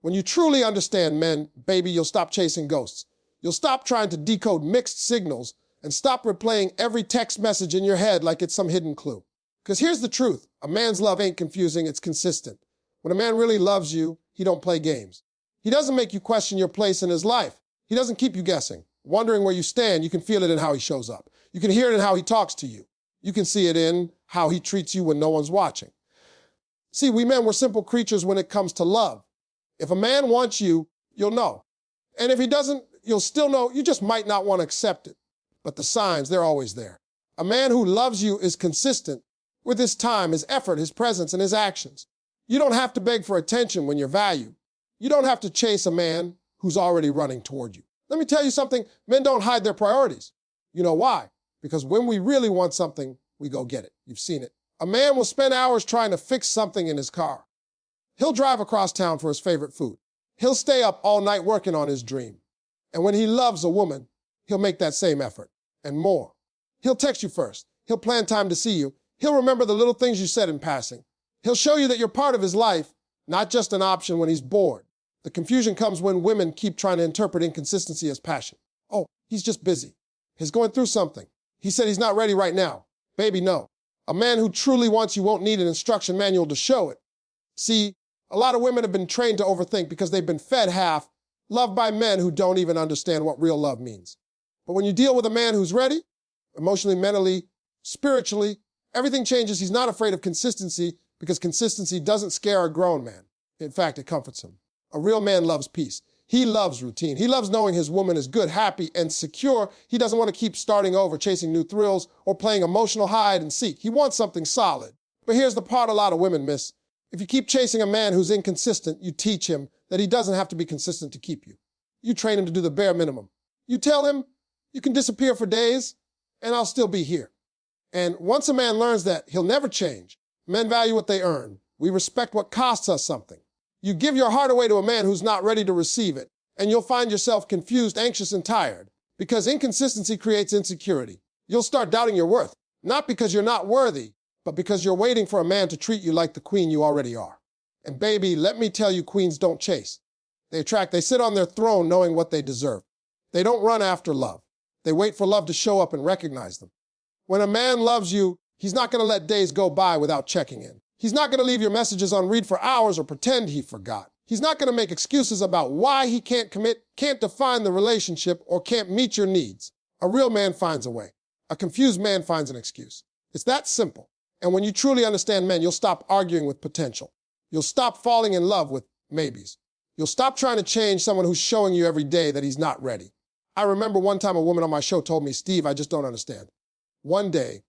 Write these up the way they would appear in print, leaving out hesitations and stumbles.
When you truly understand men, baby, you'll stop chasing ghosts. You'll stop trying to decode mixed signals and stop replaying every text message in your head like it's some hidden clue. Because here's the truth. A man's love ain't confusing, it's consistent. When a man really loves you, he don't play games. He doesn't make you question your place in his life. He doesn't keep you guessing, wondering where you stand. You can feel it in how he shows up. You can hear it in how he talks to you. You can see it in how he treats you when no one's watching. See, we men, we're simple creatures when it comes to love. If a man wants you, you'll know. And if he doesn't, you'll still know. You just might not want to accept it. But the signs, they're always there. A man who loves you is consistent with his time, his effort, his presence, and his actions. You don't have to beg for attention when you're valued. You don't have to chase a man who's already running toward you. Let me tell you something, men don't hide their priorities. You know why? Because when we really want something, we go get it. You've seen it. A man will spend hours trying to fix something in his car. He'll drive across town for his favorite food. He'll stay up all night working on his dream. And when he loves a woman, he'll make that same effort and more. He'll text you first. He'll plan time to see you. He'll remember the little things you said in passing. He'll show you that you're part of his life, not just an option when he's bored. The confusion comes when women keep trying to interpret inconsistency as passion. Oh, he's just busy. He's going through something. He said he's not ready right now. Baby, no. A man who truly wants you won't need an instruction manual to show it. See, a lot of women have been trained to overthink because they've been fed half, loved by men who don't even understand what real love means. But when you deal with a man who's ready, emotionally, mentally, spiritually, everything changes. He's not afraid of consistency because consistency doesn't scare a grown man. In fact, it comforts him. A real man loves peace. He loves routine. He loves knowing his woman is good, happy, and secure. He doesn't want to keep starting over, chasing new thrills, or playing emotional hide and seek. He wants something solid. But here's the part a lot of women miss. If you keep chasing a man who's inconsistent, you teach him that he doesn't have to be consistent to keep you. You train him to do the bare minimum. You tell him, you can disappear for days, and I'll still be here. And once a man learns that, he'll never change. Men value what they earn. We respect what costs us something. You give your heart away to a man who's not ready to receive it, and you'll find yourself confused, anxious, and tired, because inconsistency creates insecurity. You'll start doubting your worth, not because you're not worthy, but because you're waiting for a man to treat you like the queen you already are. And baby, let me tell you, queens don't chase. They attract. They sit on their throne knowing what they deserve. They don't run after love. They wait for love to show up and recognize them. When a man loves you, he's not going to let days go by without checking in. He's not going to leave your messages on read for hours or pretend he forgot. He's not going to make excuses about why he can't commit, can't define the relationship, or can't meet your needs. A real man finds a way. A confused man finds an excuse. It's that simple. And when you truly understand men, you'll stop arguing with potential. You'll stop falling in love with maybes. You'll stop trying to change someone who's showing you every day that he's not ready. I remember one time a woman on my show told me, Steve, I just don't understand. One day,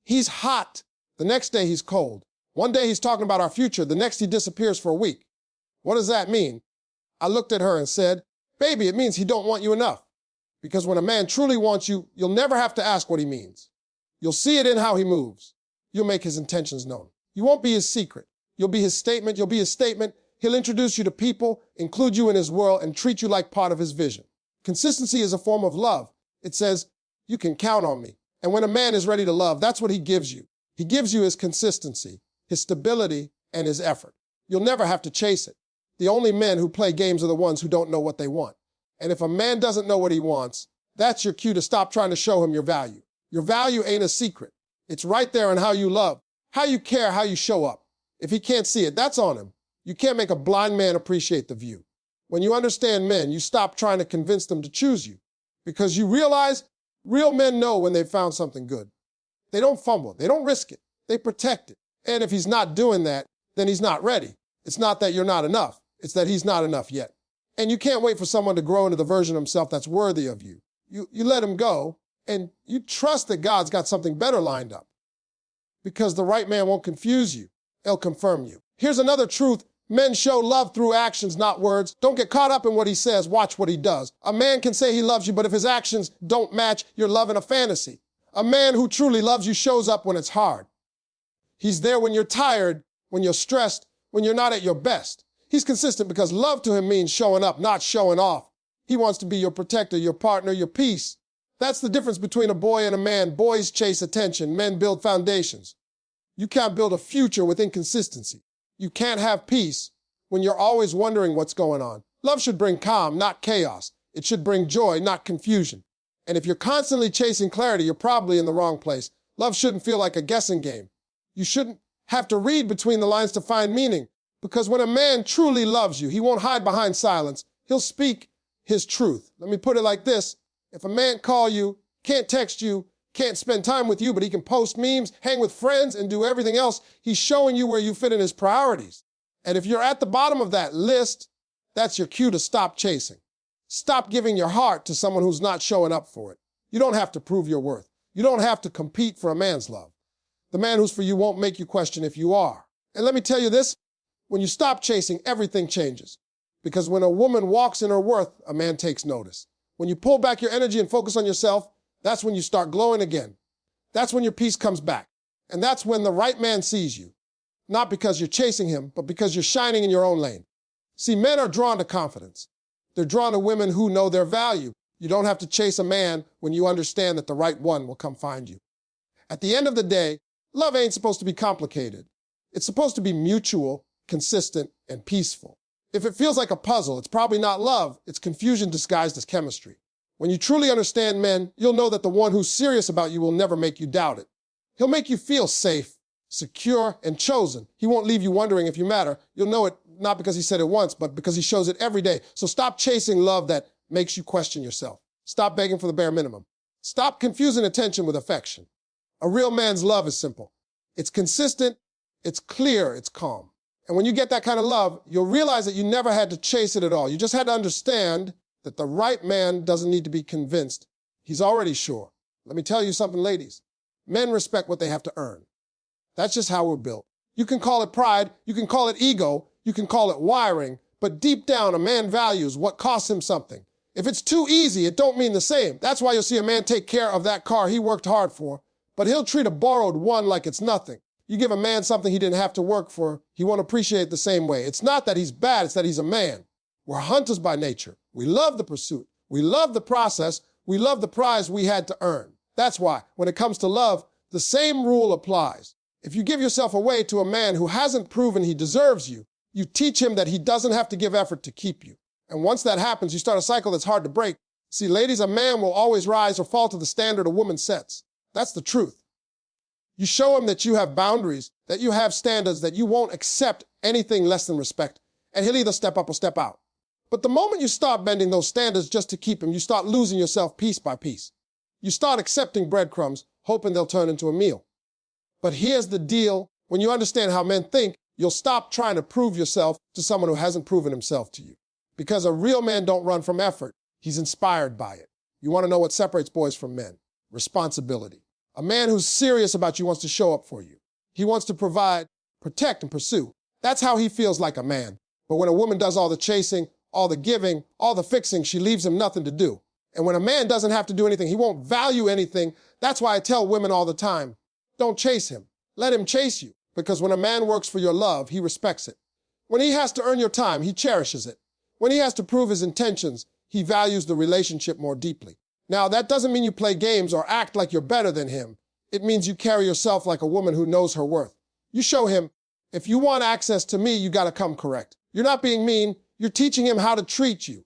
he's hot. The next day, he's cold. One day, he's talking about our future. The next, he disappears for a week. What does that mean? I looked at her and said, baby, it means he don't want you enough. Because when a man truly wants you, you'll never have to ask what he means. You'll see it in how he moves. You'll make his intentions known. You won't be his secret. You'll be his statement. You'll be his statement. He'll introduce you to people, include you in his world, and treat you like part of his vision. Consistency is a form of love. It says, you can count on me. And when a man is ready to love, that's what he gives you. He gives you his consistency, his stability, and his effort. You'll never have to chase it. The only men who play games are the ones who don't know what they want. And if a man doesn't know what he wants, that's your cue to stop trying to show him your value. Your value ain't a secret. It's right there in how you love, how you care, how you show up. If he can't see it, that's on him. You can't make a blind man appreciate the view. When you understand men, you stop trying to convince them to choose you because you realize real men know when they've found something good. They don't fumble. They don't risk it. They protect it. And if he's not doing that, then he's not ready. It's not that you're not enough. It's that he's not enough yet. And you can't wait for someone to grow into the version of himself that's worthy of you. You let him go, and you trust that God's got something better lined up. Because the right man won't confuse you. He'll confirm you. Here's another truth. Men show love through actions, not words. Don't get caught up in what he says. Watch what he does. A man can say he loves you, but if his actions don't match, you're loving a fantasy. A man who truly loves you shows up when it's hard. He's there when you're tired, when you're stressed, when you're not at your best. He's consistent because love to him means showing up, not showing off. He wants to be your protector, your partner, your peace. That's the difference between a boy and a man. Boys chase attention. Men build foundations. You can't build a future with inconsistency. You can't have peace when you're always wondering what's going on. Love should bring calm, not chaos. It should bring joy, not confusion. And if you're constantly chasing clarity, you're probably in the wrong place. Love shouldn't feel like a guessing game. You shouldn't have to read between the lines to find meaning, because when a man truly loves you, he won't hide behind silence. He'll speak his truth. Let me put it like this. If a man call you, can't text you, can't spend time with you, but he can post memes, hang with friends, and do everything else, he's showing you where you fit in his priorities. And if you're at the bottom of that list, that's your cue to stop chasing. Stop giving your heart to someone who's not showing up for it. You don't have to prove your worth. You don't have to compete for a man's love. The man who's for you won't make you question if you are. And let me tell you this, when you stop chasing, everything changes. Because when a woman walks in her worth, a man takes notice. When you pull back your energy and focus on yourself, that's when you start glowing again. That's when your peace comes back. And that's when the right man sees you. Not because you're chasing him, but because you're shining in your own lane. See, men are drawn to confidence. They're drawn to women who know their value. You don't have to chase a man when you understand that the right one will come find you. At the end of the day, love ain't supposed to be complicated. It's supposed to be mutual, consistent, and peaceful. If it feels like a puzzle, it's probably not love. It's confusion disguised as chemistry. When you truly understand men, you'll know that the one who's serious about you will never make you doubt it. He'll make you feel safe, secure, and chosen. He won't leave you wondering if you matter. You'll know it not because he said it once, but because he shows it every day. So stop chasing love that makes you question yourself. Stop begging for the bare minimum. Stop confusing attention with affection. A real man's love is simple. It's consistent, it's clear, it's calm. And when you get that kind of love, you'll realize that you never had to chase it at all. You just had to understand that the right man doesn't need to be convinced. He's already sure. Let me tell you something, ladies. Men respect what they have to earn. That's just how we're built. You can call it pride, you can call it ego, you can call it wiring, but deep down, a man values what costs him something. If it's too easy, it don't mean the same. That's why you'll see a man take care of that car he worked hard for, but he'll treat a borrowed one like it's nothing. You give a man something he didn't have to work for, he won't appreciate it the same way. It's not that he's bad, it's that he's a man. We're hunters by nature. We love the pursuit. We love the process. We love the prize we had to earn. That's why, when it comes to love, the same rule applies. If you give yourself away to a man who hasn't proven he deserves you, you teach him that he doesn't have to give effort to keep you. And once that happens, you start a cycle that's hard to break. See, ladies, a man will always rise or fall to the standard a woman sets. That's the truth. You show him that you have boundaries, that you have standards, that you won't accept anything less than respect, and he'll either step up or step out. But the moment you start bending those standards just to keep him, you start losing yourself piece by piece. You start accepting breadcrumbs, hoping they'll turn into a meal. But here's the deal. When you understand how men think, you'll stop trying to prove yourself to someone who hasn't proven himself to you. Because a real man don't run from effort. He's inspired by it. You want to know what separates boys from men? Responsibility. A man who's serious about you wants to show up for you. He wants to provide, protect, and pursue. That's how he feels like a man. But when a woman does all the chasing, all the giving, all the fixing, she leaves him nothing to do. And when a man doesn't have to do anything, he won't value anything. That's why I tell women all the time, don't chase him. Let him chase you. Because when a man works for your love, he respects it. When he has to earn your time, he cherishes it. When he has to prove his intentions, he values the relationship more deeply. Now, that doesn't mean you play games or act like you're better than him. It means you carry yourself like a woman who knows her worth. You show him, if you want access to me, you got to come correct. You're not being mean. You're teaching him how to treat you.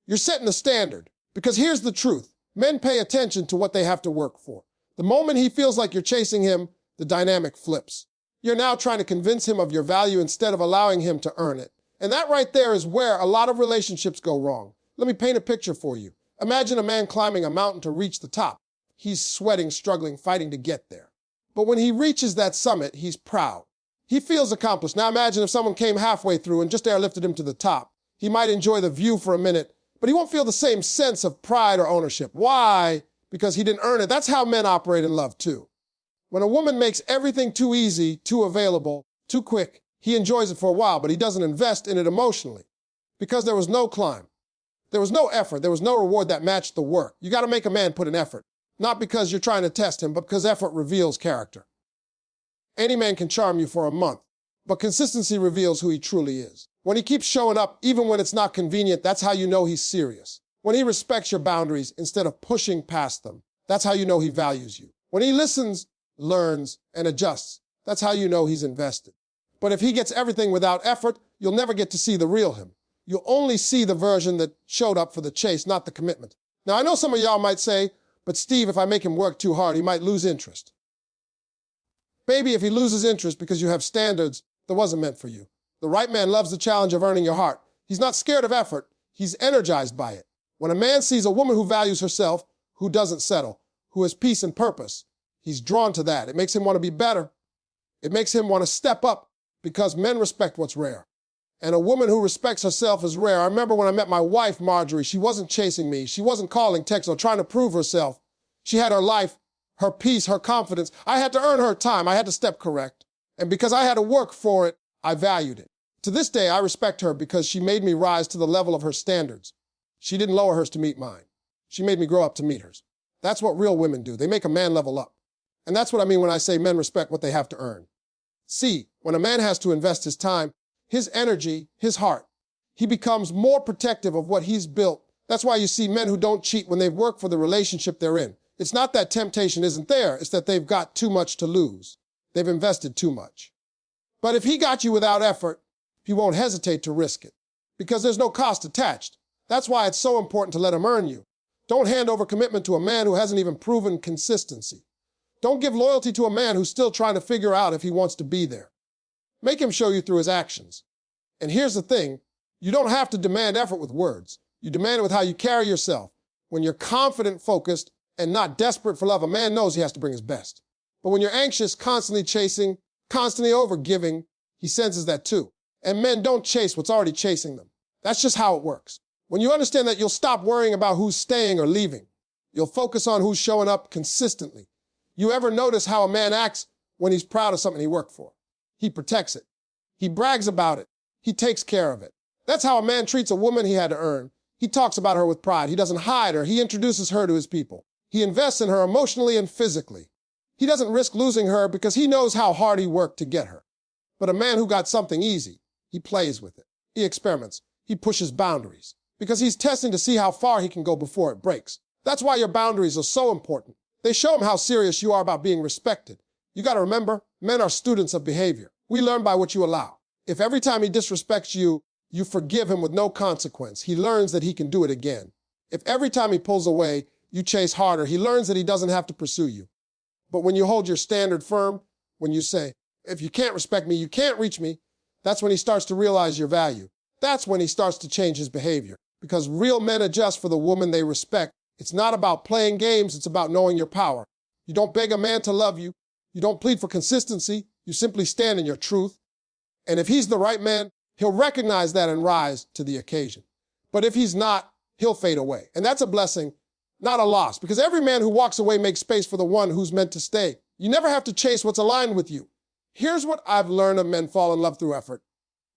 You're setting the standard. Because here's the truth. Men pay attention to what they have to work for. The moment he feels like you're chasing him, the dynamic flips. You're now trying to convince him of your value instead of allowing him to earn it. And that right there is where a lot of relationships go wrong. Let me paint a picture for you. Imagine a man climbing a mountain to reach the top. He's sweating, struggling, fighting to get there. But when he reaches that summit, he's proud. He feels accomplished. Now imagine if someone came halfway through and just airlifted him to the top. He might enjoy the view for a minute, but he won't feel the same sense of pride or ownership. Why? Because he didn't earn it. That's how men operate in love too. When a woman makes everything too easy, too available, too quick, he enjoys it for a while, but he doesn't invest in it emotionally. Because there was no climb. There was no effort. There was no reward that matched the work. You got to make a man put in effort. Not because you're trying to test him, but because effort reveals character. Any man can charm you for a month, but consistency reveals who he truly is. When he keeps showing up, even when it's not convenient, that's how you know he's serious. When he respects your boundaries instead of pushing past them, that's how you know he values you. When he listens, learns, and adjusts, that's how you know he's invested. But if he gets everything without effort, you'll never get to see the real him. You'll only see the version that showed up for the chase, not the commitment. Now, I know some of y'all might say, but Steve, if I make him work too hard, he might lose interest. Baby, if he loses interest because you have standards that wasn't meant for you. The right man loves the challenge of earning your heart. He's not scared of effort. He's energized by it. When a man sees a woman who values herself, who doesn't settle, who has peace and purpose, he's drawn to that. It makes him want to be better. It makes him want to step up because men respect what's rare. And a woman who respects herself is rare. I remember when I met my wife, Marjorie, she wasn't chasing me. She wasn't calling, texting, or trying to prove herself. She had her life, her peace, her confidence. I had to earn her time. I had to step correct. And because I had to work for it, I valued it. To this day, I respect her because she made me rise to the level of her standards. She didn't lower hers to meet mine. She made me grow up to meet hers. That's what real women do. They make a man level up. And that's what I mean when I say men respect what they have to earn. See, when a man has to invest his time, his energy, his heart, he becomes more protective of what he's built. That's why you see men who don't cheat when they've worked for the relationship they're in. It's not that temptation isn't there. It's that they've got too much to lose. They've invested too much. But if he got you without effort, he won't hesitate to risk it because there's no cost attached. That's why it's so important to let him earn you. Don't hand over commitment to a man who hasn't even proven consistency. Don't give loyalty to a man who's still trying to figure out if he wants to be there. Make him show you through his actions. And here's the thing, you don't have to demand effort with words. You demand it with how you carry yourself. When you're confident, focused, and not desperate for love, a man knows he has to bring his best. But when you're anxious, constantly chasing, constantly overgiving, he senses that too. And men don't chase what's already chasing them. That's just how it works. When you understand that, you'll stop worrying about who's staying or leaving. You'll focus on who's showing up consistently. You ever notice how a man acts when he's proud of something he worked for? He protects it. He brags about it. He takes care of it. That's how a man treats a woman he had to earn. He talks about her with pride. He doesn't hide her. He introduces her to his people. He invests in her emotionally and physically. He doesn't risk losing her because he knows how hard he worked to get her. But a man who got something easy, he plays with it. He experiments. He pushes boundaries because he's testing to see how far he can go before it breaks. That's why your boundaries are so important. They show him how serious you are about being respected. You got to remember, men are students of behavior. We learn by what you allow. If every time he disrespects you, you forgive him with no consequence, he learns that he can do it again. If every time he pulls away, you chase harder, he learns that he doesn't have to pursue you. But when you hold your standard firm, when you say, if you can't respect me, you can't reach me, that's when he starts to realize your value. That's when he starts to change his behavior. Because real men adjust for the woman they respect. It's not about playing games, it's about knowing your power. You don't beg a man to love you. You don't plead for consistency. You simply stand in your truth. And if he's the right man, he'll recognize that and rise to the occasion. But if he's not, he'll fade away. And that's a blessing, not a loss. Because every man who walks away makes space for the one who's meant to stay. You never have to chase what's aligned with you. Here's what I've learned of men fall in love through effort,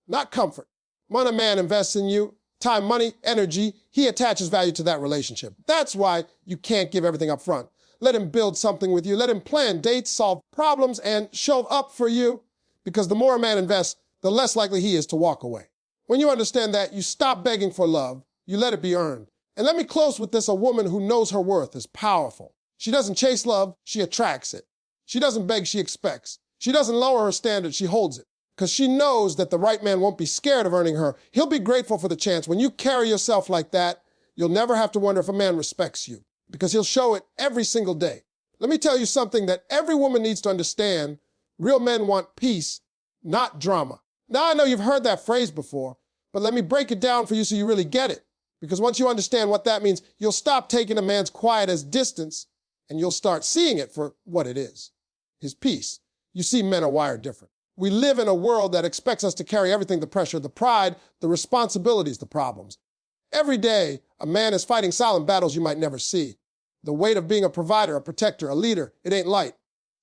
not comfort. When a man invests in you, time, money, energy, he attaches value to that relationship. That's why you can't give everything up front. Let him build something with you. Let him plan dates, solve problems, and show up for you. Because the more a man invests, the less likely he is to walk away. When you understand that, you stop begging for love. You let it be earned. And let me close with this. A woman who knows her worth is powerful. She doesn't chase love. She attracts it. She doesn't beg. She expects. She doesn't lower her standards. She holds it. Because she knows that the right man won't be scared of earning her. He'll be grateful for the chance. When you carry yourself like that, you'll never have to wonder if a man respects you. Because he'll show it every single day. Let me tell you something that every woman needs to understand. Real men want peace, not drama. Now, I know you've heard that phrase before, but let me break it down for you so you really get it. Because once you understand what that means, you'll stop taking a man's quiet as distance, and you'll start seeing it for what it is, his peace. You see, men are wired different. We live in a world that expects us to carry everything, the pressure, the pride, the responsibilities, the problems. Every day, a man is fighting silent battles you might never see. The weight of being a provider, a protector, a leader, it ain't light.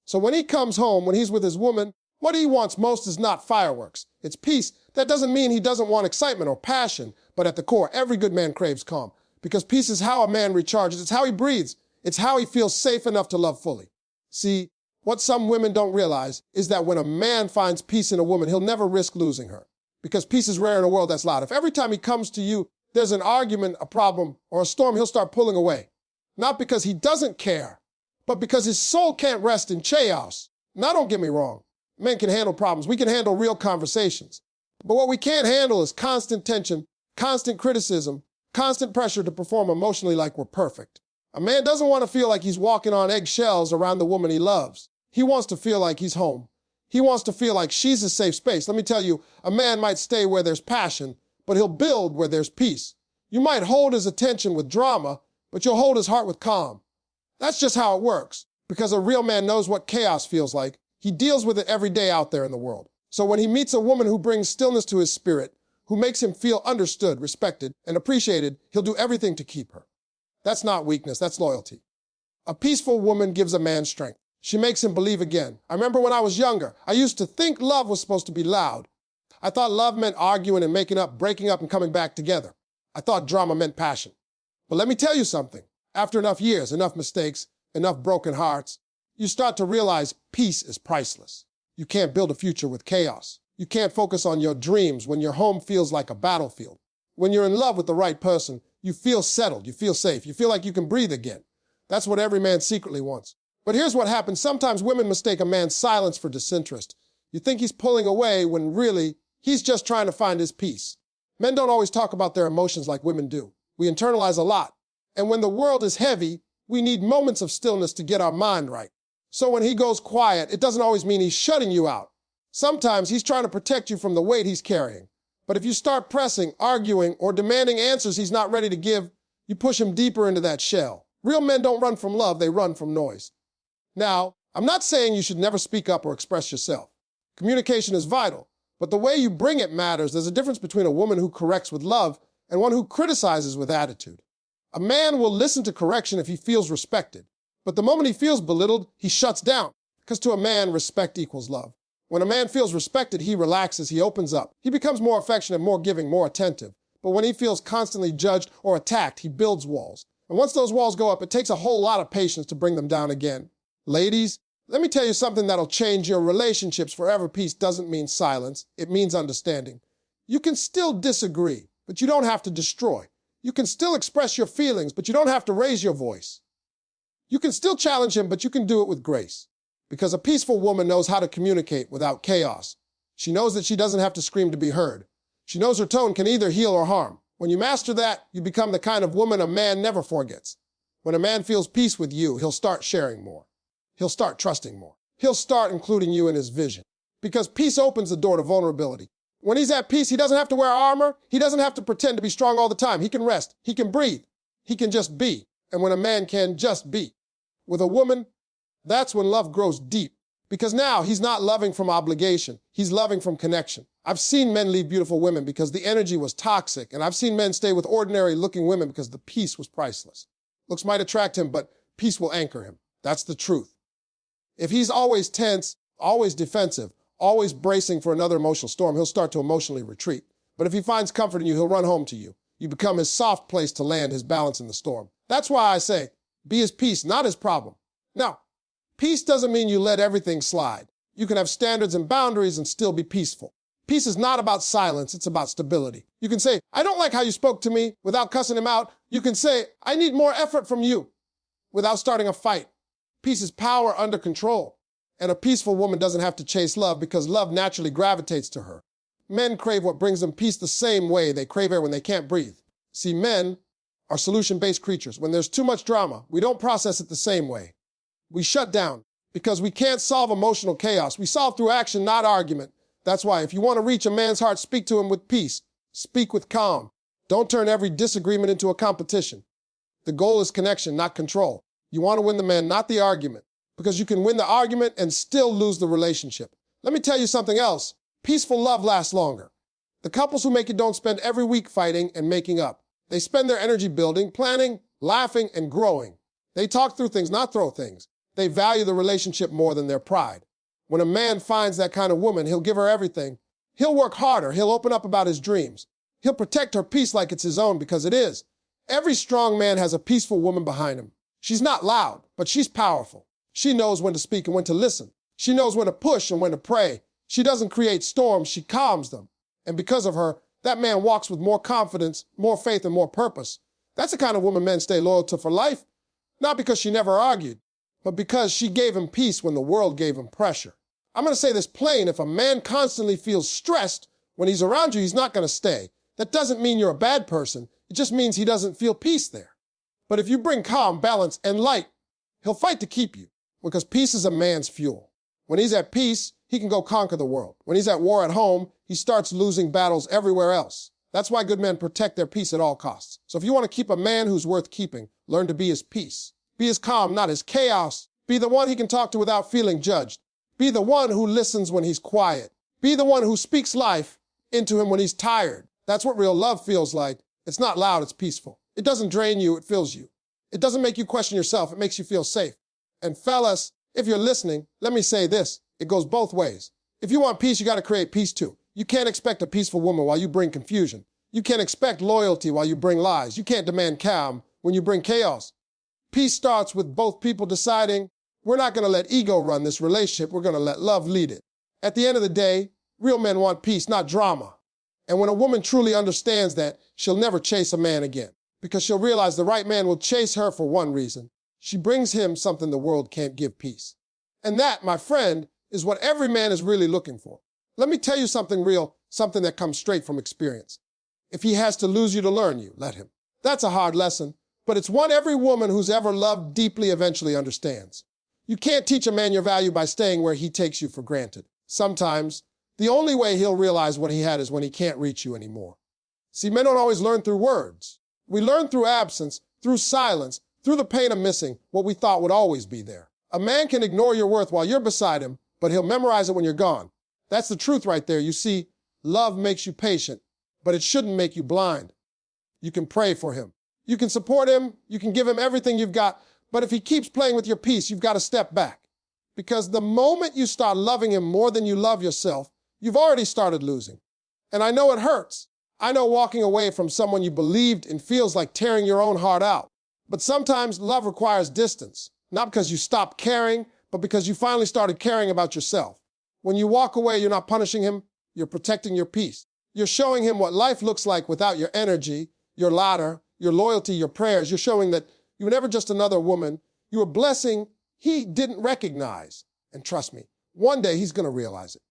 So when he comes home, when he's with his woman, what he wants most is not fireworks. It's peace. That doesn't mean he doesn't want excitement or passion, but at the core, every good man craves calm. Because peace is how a man recharges. It's how he breathes. It's how he feels safe enough to love fully. See, what some women don't realize is that when a man finds peace in a woman, he'll never risk losing her. Because peace is rare in a world that's loud. If every time he comes to you, there's an argument, a problem, or a storm, he'll start pulling away. Not because he doesn't care, but because his soul can't rest in chaos. Now, don't get me wrong. Men can handle problems. We can handle real conversations. But what we can't handle is constant tension, constant criticism, constant pressure to perform emotionally like we're perfect. A man doesn't want to feel like he's walking on eggshells around the woman he loves. He wants to feel like he's home. He wants to feel like she's a safe space. Let me tell you, a man might stay where there's passion, but he'll build where there's peace. You might hold his attention with drama, but you'll hold his heart with calm. That's just how it works, because a real man knows what chaos feels like. He deals with it every day out there in the world. So when he meets a woman who brings stillness to his spirit, who makes him feel understood, respected, and appreciated, he'll do everything to keep her. That's not weakness, that's loyalty. A peaceful woman gives a man strength. She makes him believe again. I remember when I was younger, I used to think love was supposed to be loud. I thought love meant arguing and making up, breaking up and coming back together. I thought drama meant passion. But let me tell you something. After enough years, enough mistakes, enough broken hearts, you start to realize peace is priceless. You can't build a future with chaos. You can't focus on your dreams when your home feels like a battlefield. When you're in love with the right person, you feel settled, you feel safe, you feel like you can breathe again. That's what every man secretly wants. But here's what happens. Sometimes women mistake a man's silence for disinterest. You think he's pulling away when really he's just trying to find his peace. Men don't always talk about their emotions like women do. We internalize a lot. And when the world is heavy, we need moments of stillness to get our mind right. So when he goes quiet, it doesn't always mean he's shutting you out. Sometimes he's trying to protect you from the weight he's carrying. But if you start pressing, arguing, or demanding answers he's not ready to give, you push him deeper into that shell. Real men don't run from love, they run from noise. Now, I'm not saying you should never speak up or express yourself. Communication is vital, but the way you bring it matters. There's a difference between a woman who corrects with love and one who criticizes with attitude. A man will listen to correction if he feels respected, but the moment he feels belittled, he shuts down, because to a man, respect equals love. When a man feels respected, he relaxes, he opens up. He becomes more affectionate, more giving, more attentive. But when he feels constantly judged or attacked, he builds walls. And once those walls go up, it takes a whole lot of patience to bring them down again. Ladies, let me tell you something that'll change your relationships forever. Peace doesn't mean silence. It means understanding. You can still disagree, but you don't have to destroy. You can still express your feelings, but you don't have to raise your voice. You can still challenge him, but you can do it with grace. Because a peaceful woman knows how to communicate without chaos. She knows that she doesn't have to scream to be heard. She knows her tone can either heal or harm. When you master that, you become the kind of woman a man never forgets. When a man feels peace with you, he'll start sharing more. He'll start trusting more. He'll start including you in his vision. Because peace opens the door to vulnerability. When he's at peace, he doesn't have to wear armor. He doesn't have to pretend to be strong all the time. He can rest. He can breathe. He can just be. And when a man can just be. With a woman, that's when love grows deep. Because now he's not loving from obligation. He's loving from connection. I've seen men leave beautiful women because the energy was toxic. And I've seen men stay with ordinary-looking women because the peace was priceless. Looks might attract him, but peace will anchor him. That's the truth. If he's always tense, always defensive, always bracing for another emotional storm, he'll start to emotionally retreat. But if he finds comfort in you, he'll run home to you. You become his soft place to land his balance in the storm. That's why I say, be his peace, not his problem. Now, peace doesn't mean you let everything slide. You can have standards and boundaries and still be peaceful. Peace is not about silence, it's about stability. You can say, I don't like how you spoke to me without cussing him out. You can say, I need more effort from you without starting a fight. Peace is power under control. And a peaceful woman doesn't have to chase love because love naturally gravitates to her. Men crave what brings them peace the same way they crave air when they can't breathe. See, men are solution-based creatures. When there's too much drama, we don't process it the same way. We shut down because we can't solve emotional chaos. We solve through action, not argument. That's why if you want to reach a man's heart, speak to him with peace. Speak with calm. Don't turn every disagreement into a competition. The goal is connection, not control. You want to win the man, not the argument, because you can win the argument and still lose the relationship. Let me tell you something else. Peaceful love lasts longer. The couples who make it don't spend every week fighting and making up. They spend their energy building, planning, laughing, and growing. They talk through things, not throw things. They value the relationship more than their pride. When a man finds that kind of woman, he'll give her everything. He'll work harder. He'll open up about his dreams. He'll protect her peace like it's his own, because it is. Every strong man has a peaceful woman behind him. She's not loud, but she's powerful. She knows when to speak and when to listen. She knows when to push and when to pray. She doesn't create storms, she calms them. And because of her, that man walks with more confidence, more faith, and more purpose. That's the kind of woman men stay loyal to for life. Not because she never argued, but because she gave him peace when the world gave him pressure. I'm going to say this plain. If a man constantly feels stressed when he's around you, he's not going to stay. That doesn't mean you're a bad person. It just means he doesn't feel peace there. But if you bring calm, balance, and light, he'll fight to keep you, because peace is a man's fuel. When he's at peace, he can go conquer the world. When he's at war at home, he starts losing battles everywhere else. That's why good men protect their peace at all costs. So if you want to keep a man who's worth keeping, learn to be his peace. Be his calm, not his chaos. Be the one he can talk to without feeling judged. Be the one who listens when he's quiet. Be the one who speaks life into him when he's tired. That's what real love feels like. It's not loud, it's peaceful. It doesn't drain you, it fills you. It doesn't make you question yourself, it makes you feel safe. And fellas, if you're listening, let me say this. It goes both ways. If you want peace, you got to create peace too. You can't expect a peaceful woman while you bring confusion. You can't expect loyalty while you bring lies. You can't demand calm when you bring chaos. Peace starts with both people deciding, we're not going to let ego run this relationship, we're going to let love lead it. At the end of the day, real men want peace, not drama. And when a woman truly understands that, she'll never chase a man again, because she'll realize the right man will chase her for one reason. She brings him something the world can't give, peace. And that, my friend, is what every man is really looking for. Let me tell you something real, something that comes straight from experience. If he has to lose you to learn you, let him. That's a hard lesson, but it's one every woman who's ever loved deeply eventually understands. You can't teach a man your value by staying where he takes you for granted. Sometimes, the only way he'll realize what he had is when he can't reach you anymore. See, men don't always learn through words. We learn through absence, through silence, through the pain of missing what we thought would always be there. A man can ignore your worth while you're beside him, but he'll memorize it when you're gone. That's the truth right there. You see, love makes you patient, but it shouldn't make you blind. You can pray for him. You can support him. You can give him everything you've got. But if he keeps playing with your peace, you've got to step back. Because the moment you start loving him more than you love yourself, you've already started losing. And I know it hurts. I know walking away from someone you believed in feels like tearing your own heart out. But sometimes love requires distance. Not because you stopped caring, but because you finally started caring about yourself. When you walk away, you're not punishing him, you're protecting your peace. You're showing him what life looks like without your energy, your ladder, your loyalty, your prayers. You're showing that you were never just another woman. You were a blessing he didn't recognize. And trust me, one day he's going to realize it.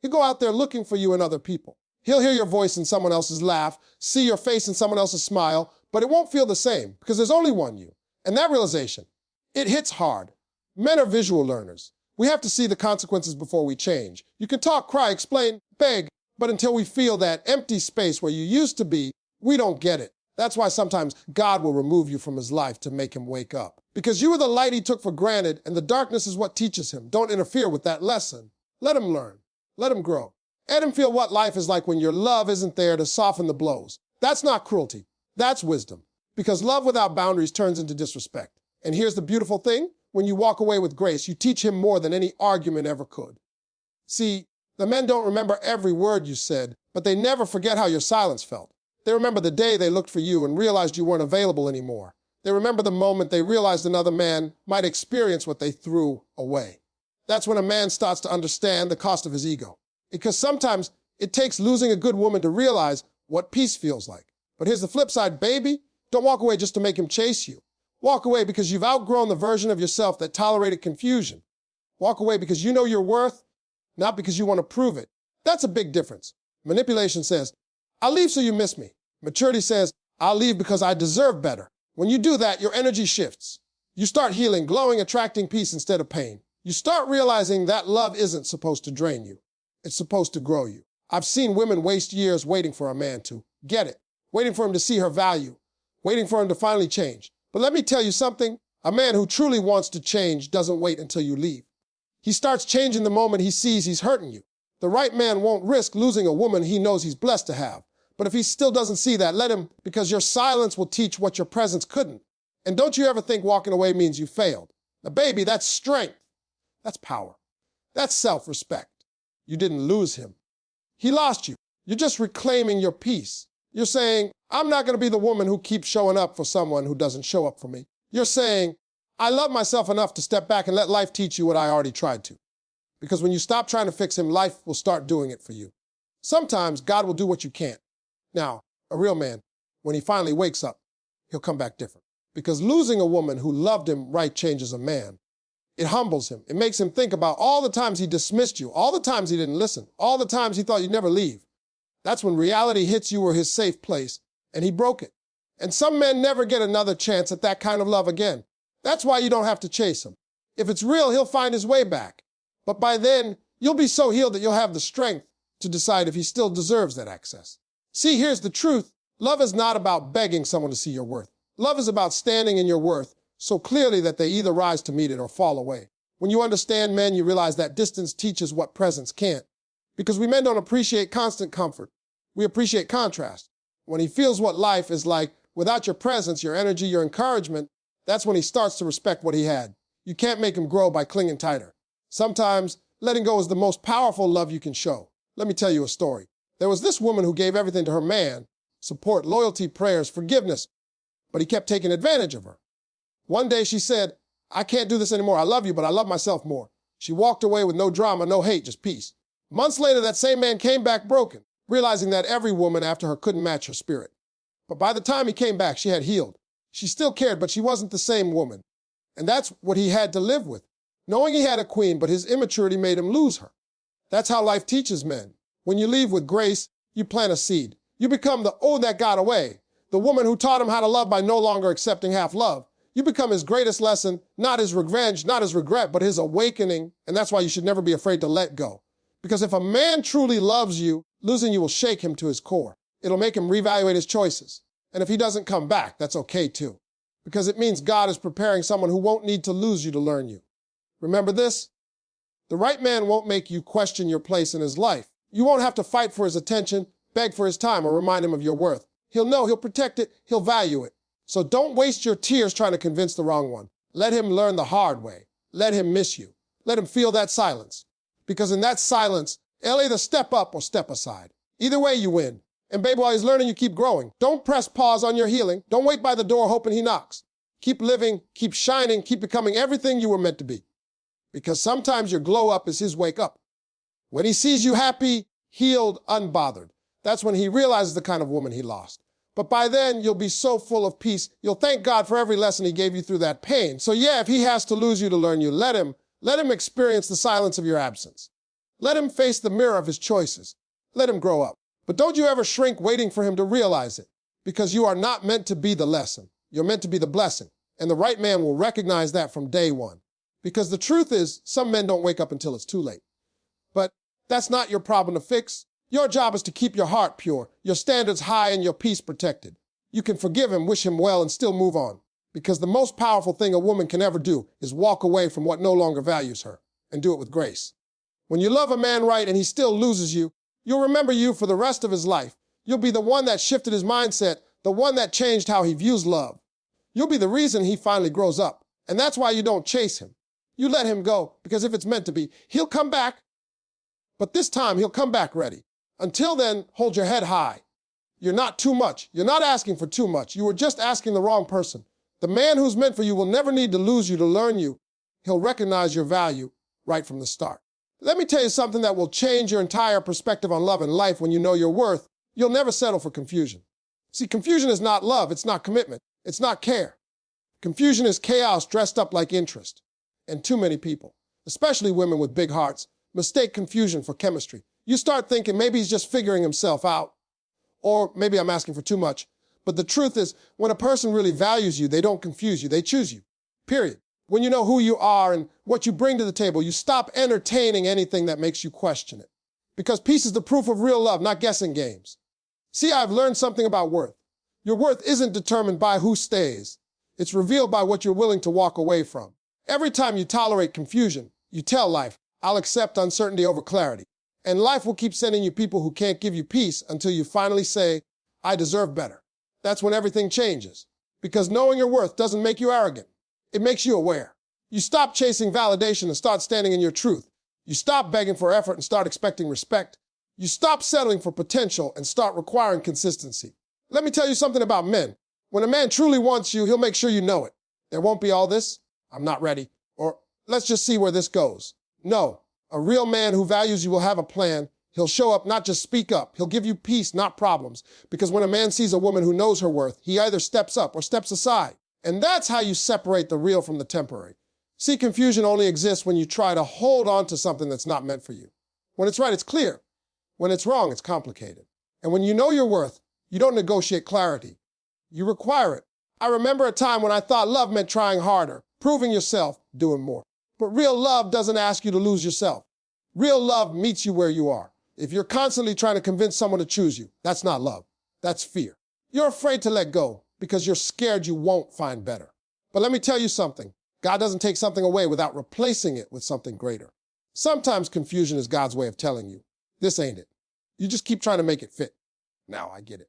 He'll go out there looking for you in other people. He'll hear your voice in someone else's laugh, see your face in someone else's smile, but it won't feel the same because there's only one you. And that realization, it hits hard. Men are visual learners. We have to see the consequences before we change. You can talk, cry, explain, beg, but until we feel that empty space where you used to be, we don't get it. That's why sometimes God will remove you from his life to make him wake up. Because you were the light he took for granted, and the darkness is what teaches him. Don't interfere with that lesson. Let him learn. Let him grow. Let him feel what life is like when your love isn't there to soften the blows. That's not cruelty. That's wisdom. Because love without boundaries turns into disrespect. And here's the beautiful thing. When you walk away with grace, you teach him more than any argument ever could. See, the men don't remember every word you said, but they never forget how your silence felt. They remember the day they looked for you and realized you weren't available anymore. They remember the moment they realized another man might experience what they threw away. That's when a man starts to understand the cost of his ego. Because sometimes it takes losing a good woman to realize what peace feels like. But here's the flip side, baby. Don't walk away just to make him chase you. Walk away because you've outgrown the version of yourself that tolerated confusion. Walk away because you know your worth, not because you want to prove it. That's a big difference. Manipulation says, I'll leave so you miss me. Maturity says, I'll leave because I deserve better. When you do that, your energy shifts. You start healing, glowing, attracting peace instead of pain. You start realizing that love isn't supposed to drain you. It's supposed to grow you. I've seen women waste years waiting for a man to get it, waiting for him to see her value, waiting for him to finally change. But let me tell you something. A man who truly wants to change doesn't wait until you leave. He starts changing the moment he sees he's hurting you. The right man won't risk losing a woman he knows he's blessed to have. But if he still doesn't see that, let him, because your silence will teach what your presence couldn't. And don't you ever think walking away means you failed. Now, baby, that's strength. That's power. That's self-respect. You didn't lose him. He lost you. You're just reclaiming your peace. You're saying, I'm not going to be the woman who keeps showing up for someone who doesn't show up for me. You're saying, I love myself enough to step back and let life teach you what I already tried to. Because when you stop trying to fix him, life will start doing it for you. Sometimes God will do what you can't. Now, a real man, when he finally wakes up, he'll come back different. Because losing a woman who loved him right changes a man. It humbles him. It makes him think about all the times he dismissed you, all the times he didn't listen, all the times he thought you'd never leave. That's when reality hits you were his safe place, and he broke it. And some men never get another chance at that kind of love again. That's why you don't have to chase him. If it's real, he'll find his way back. But by then, you'll be so healed that you'll have the strength to decide if he still deserves that access. See, here's the truth. Love is not about begging someone to see your worth. Love is about standing in your worth so clearly that they either rise to meet it or fall away. When you understand men, you realize that distance teaches what presence can't. Because we men don't appreciate constant comfort. We appreciate contrast. When he feels what life is like without your presence, your energy, your encouragement, that's when he starts to respect what he had. You can't make him grow by clinging tighter. Sometimes letting go is the most powerful love you can show. Let me tell you a story. There was this woman who gave everything to her man: support, loyalty, prayers, forgiveness. But he kept taking advantage of her. One day she said, "I can't do this anymore. I love you, but I love myself more." She walked away with no drama, no hate, just peace. Months later, that same man came back broken, realizing that every woman after her couldn't match her spirit. But by the time he came back, she had healed. She still cared, but she wasn't the same woman. And that's what he had to live with, knowing he had a queen, but his immaturity made him lose her. That's how life teaches men. When you leave with grace, you plant a seed. You become the that got away, the woman who taught him how to love by no longer accepting half love. You become his greatest lesson, not his revenge, not his regret, but his awakening. And that's why you should never be afraid to let go. Because if a man truly loves you, losing you will shake him to his core. It'll make him reevaluate his choices. And if he doesn't come back, that's okay too. Because it means God is preparing someone who won't need to lose you to learn you. Remember this? The right man won't make you question your place in his life. You won't have to fight for his attention, beg for his time, or remind him of your worth. He'll know, he'll protect it, he'll value it. So don't waste your tears trying to convince the wrong one. Let him learn the hard way. Let him miss you. Let him feel that silence. Because in that silence, he'll either step up or step aside. Either way, you win. And baby, while he's learning, you keep growing. Don't press pause on your healing. Don't wait by the door hoping he knocks. Keep living, keep shining, keep becoming everything you were meant to be. Because sometimes your glow up is his wake up. When he sees you happy, healed, unbothered, that's when he realizes the kind of woman he lost. But by then, you'll be so full of peace, you'll thank God for every lesson he gave you through that pain. So yeah, if he has to lose you to learn you, let him experience the silence of your absence. Let him face the mirror of his choices. Let him grow up. But don't you ever shrink waiting for him to realize it, because you are not meant to be the lesson. You're meant to be the blessing. And the right man will recognize that from day one. Because the truth is, some men don't wake up until it's too late. But that's not your problem to fix. Your job is to keep your heart pure, your standards high, and your peace protected. You can forgive him, wish him well, and still move on. Because the most powerful thing a woman can ever do is walk away from what no longer values her, and do it with grace. When you love a man right and he still loses you, you'll remember you for the rest of his life. You'll be the one that shifted his mindset, the one that changed how he views love. You'll be the reason he finally grows up. And that's why you don't chase him. You let him go, because if it's meant to be, he'll come back. But this time, he'll come back ready. Until then, hold your head high. You're not too much. You're not asking for too much. You were just asking the wrong person. The man who's meant for you will never need to lose you to learn you. He'll recognize your value right from the start. Let me tell you something that will change your entire perspective on love and life. When you know your worth, you'll never settle for confusion. See, confusion is not love. It's not commitment. It's not care. Confusion is chaos dressed up like interest. And too many people, especially women with big hearts, mistake confusion for chemistry. You start thinking maybe he's just figuring himself out, or maybe I'm asking for too much. But the truth is, when a person really values you, they don't confuse you. They choose you, period. When you know who you are and what you bring to the table, you stop entertaining anything that makes you question it. Because peace is the proof of real love, not guessing games. See, I've learned something about worth. Your worth isn't determined by who stays. It's revealed by what you're willing to walk away from. Every time you tolerate confusion, you tell life, I'll accept uncertainty over clarity. And life will keep sending you people who can't give you peace until you finally say, I deserve better. That's when everything changes. Because knowing your worth doesn't make you arrogant. It makes you aware. You stop chasing validation and start standing in your truth. You stop begging for effort and start expecting respect. You stop settling for potential and start requiring consistency. Let me tell you something about men. When a man truly wants you, he'll make sure you know it. There won't be all this, I'm not ready, or let's just see where this goes. No, a real man who values you will have a plan. He'll show up, not just speak up. He'll give you peace, not problems. Because when a man sees a woman who knows her worth, he either steps up or steps aside. And that's how you separate the real from the temporary. See, confusion only exists when you try to hold on to something that's not meant for you. When it's right, it's clear. When it's wrong, it's complicated. And when you know your worth, you don't negotiate clarity. You require it. I remember a time when I thought love meant trying harder, proving yourself, doing more. But real love doesn't ask you to lose yourself. Real love meets you where you are. If you're constantly trying to convince someone to choose you, that's not love. That's fear. You're afraid to let go because you're scared you won't find better. But let me tell you something. God doesn't take something away without replacing it with something greater. Sometimes confusion is God's way of telling you, this ain't it. You just keep trying to make it fit. Now I get it.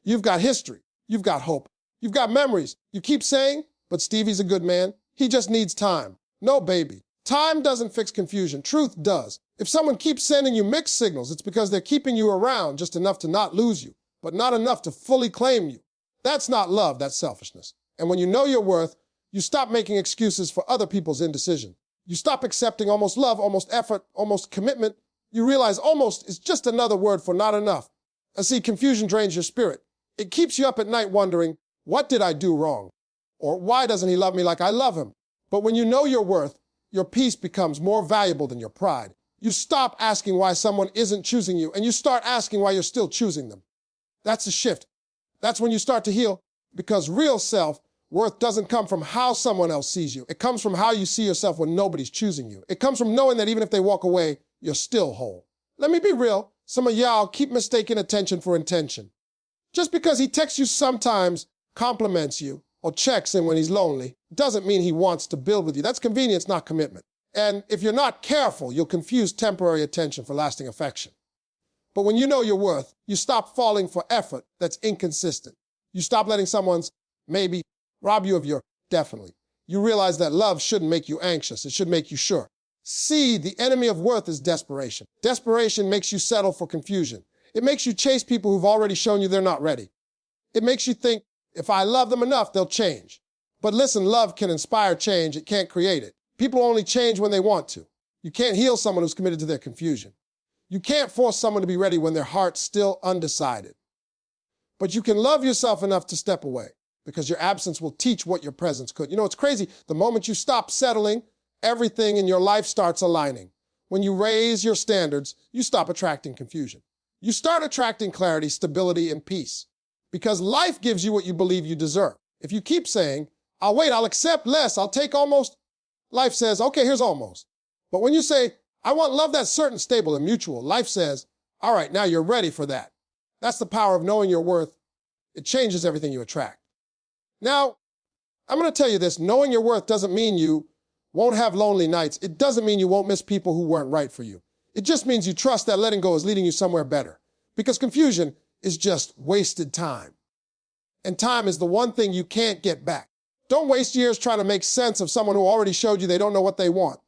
You've got history. You've got hope. You've got memories. You keep saying, but Stevie's a good man. He just needs time. No, baby. Time doesn't fix confusion. Truth does. If someone keeps sending you mixed signals, it's because they're keeping you around just enough to not lose you, but not enough to fully claim you. That's not love, that's selfishness. And when you know your worth, you stop making excuses for other people's indecision. You stop accepting almost love, almost effort, almost commitment. You realize almost is just another word for not enough. And see, confusion drains your spirit. It keeps you up at night wondering, what did I do wrong? Or why doesn't he love me like I love him? But when you know your worth, your peace becomes more valuable than your pride. You stop asking why someone isn't choosing you, and you start asking why you're still choosing them. That's a shift. That's when you start to heal, because real self-worth doesn't come from how someone else sees you. It comes from how you see yourself when nobody's choosing you. It comes from knowing that even if they walk away, you're still whole. Let me be real. Some of y'all keep mistaking attention for intention. Just because he texts you sometimes, compliments you, or checks in when he's lonely, doesn't mean he wants to build with you. That's convenience, not commitment. And if you're not careful, you'll confuse temporary attention for lasting affection. But when you know your worth, you stop falling for effort that's inconsistent. You stop letting someone's maybe rob you of your definitely. You realize that love shouldn't make you anxious. It should make you sure. See, the enemy of worth is desperation. Desperation makes you settle for confusion. It makes you chase people who've already shown you they're not ready. It makes you think, if I love them enough, they'll change. But listen, love can inspire change. It can't create it. People only change when they want to. You can't heal someone who's committed to their confusion. You can't force someone to be ready when their heart's still undecided. But you can love yourself enough to step away, because your absence will teach what your presence could. You know, it's crazy. The moment you stop settling, everything in your life starts aligning. When you raise your standards, you stop attracting confusion. You start attracting clarity, stability, and peace. Because life gives you what you believe you deserve. If you keep saying, I'll wait, I'll accept less, I'll take almost, life says, okay, here's almost. But when you say, I want love that's certain, stable, and mutual, life says, all right, now you're ready for that. That's the power of knowing your worth. It changes everything you attract. Now, I'm going to tell you this, knowing your worth doesn't mean you won't have lonely nights. It doesn't mean you won't miss people who weren't right for you. It just means you trust that letting go is leading you somewhere better. Because confusion is just wasted time. And time is the one thing you can't get back. Don't waste years trying to make sense of someone who already showed you they don't know what they want.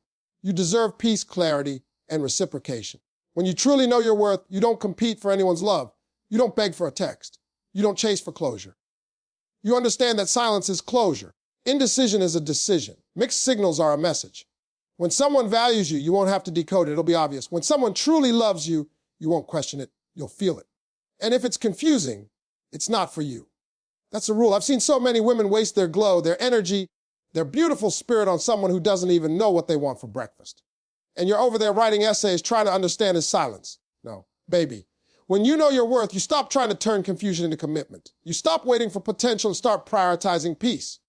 You deserve peace, clarity, and reciprocation. When you truly know your worth, you don't compete for anyone's love. You don't beg for a text. You don't chase for closure. You understand that silence is closure. Indecision is a decision. Mixed signals are a message. When someone values you, you won't have to decode it. It'll be obvious. When someone truly loves you, you won't question it. You'll feel it. And if it's confusing, it's not for you. That's a rule. I've seen so many women waste their glow, their energy, their beautiful spirit on someone who doesn't even know what they want for breakfast. And you're over there writing essays trying to understand his silence. No, baby. When you know your worth, you stop trying to turn confusion into commitment. You stop waiting for potential and start prioritizing peace.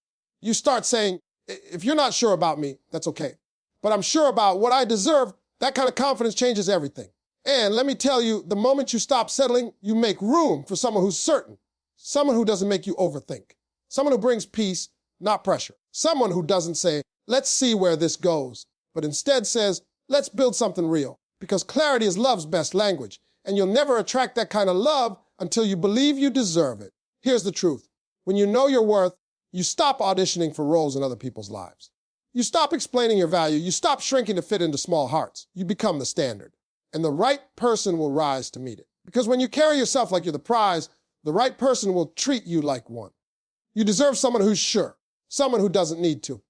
You start saying, if you're not sure about me, that's okay. But I'm sure about what I deserve. That kind of confidence changes everything. And let me tell you, the moment you stop settling, you make room for someone who's certain. Someone who doesn't make you overthink. Someone who brings peace, not pressure. Someone who doesn't say, let's see where this goes, but instead says, let's build something real. Because clarity is love's best language, and you'll never attract that kind of love until you believe you deserve it. Here's the truth. When you know your worth, you stop auditioning for roles in other people's lives. You stop explaining your value. You stop shrinking to fit into small hearts. You become the standard. And the right person will rise to meet it. Because when you carry yourself like you're the prize, the right person will treat you like one. You deserve someone who's sure, someone who doesn't need to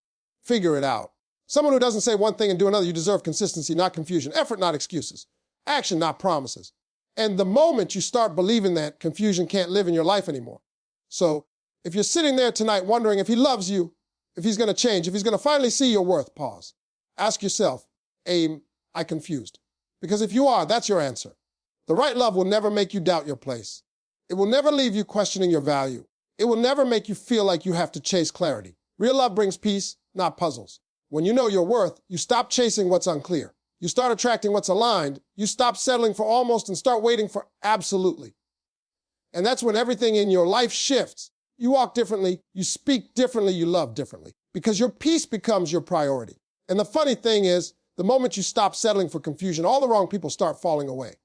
figure it out, someone who doesn't say one thing and do another. You deserve consistency, not confusion, effort, not excuses, action, not promises. And the moment you start believing that, confusion can't live in your life anymore. So if you're sitting there tonight wondering if he loves you, if he's going to change, if he's going to finally see your worth, pause. Ask yourself, am I confused? Because if you are, that's your answer. The right love will never make you doubt your place. It will never leave you questioning your value. It will never make you feel like you have to chase clarity. Real love brings peace, not puzzles. When you know your worth, you stop chasing what's unclear. You start attracting what's aligned. You stop settling for almost and start waiting for absolutely. And that's when everything in your life shifts. You walk differently, you speak differently, you love differently, because your peace becomes your priority. And the funny thing is, the moment you stop settling for confusion, all the wrong people start falling away,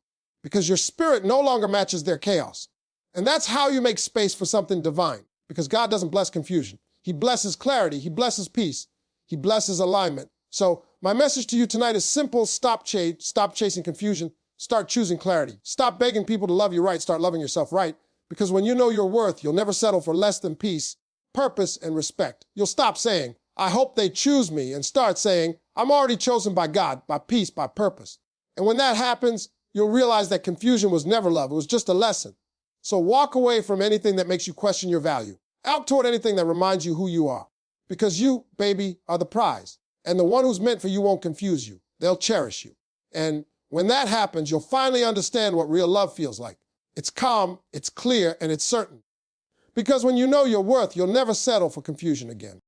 because your spirit no longer matches their chaos. And that's how you make space for something divine, because God doesn't bless confusion. He blesses clarity, he blesses peace, he blesses alignment. So my message to you tonight is simple: stop chasing confusion, start choosing clarity. Stop begging people to love you right, start loving yourself right. Because when you know your worth, you'll never settle for less than peace, purpose, and respect. You'll stop saying, I hope they choose me, and start saying, I'm already chosen by God, by peace, by purpose. And when that happens, you'll realize that confusion was never love. It was just a lesson. So walk away from anything that makes you question your value. Out toward anything that reminds you who you are. Because you, baby, are the prize. And the one who's meant for you won't confuse you. They'll cherish you. And when that happens, you'll finally understand what real love feels like. It's calm, it's clear, and it's certain. Because when you know your worth, you'll never settle for confusion again.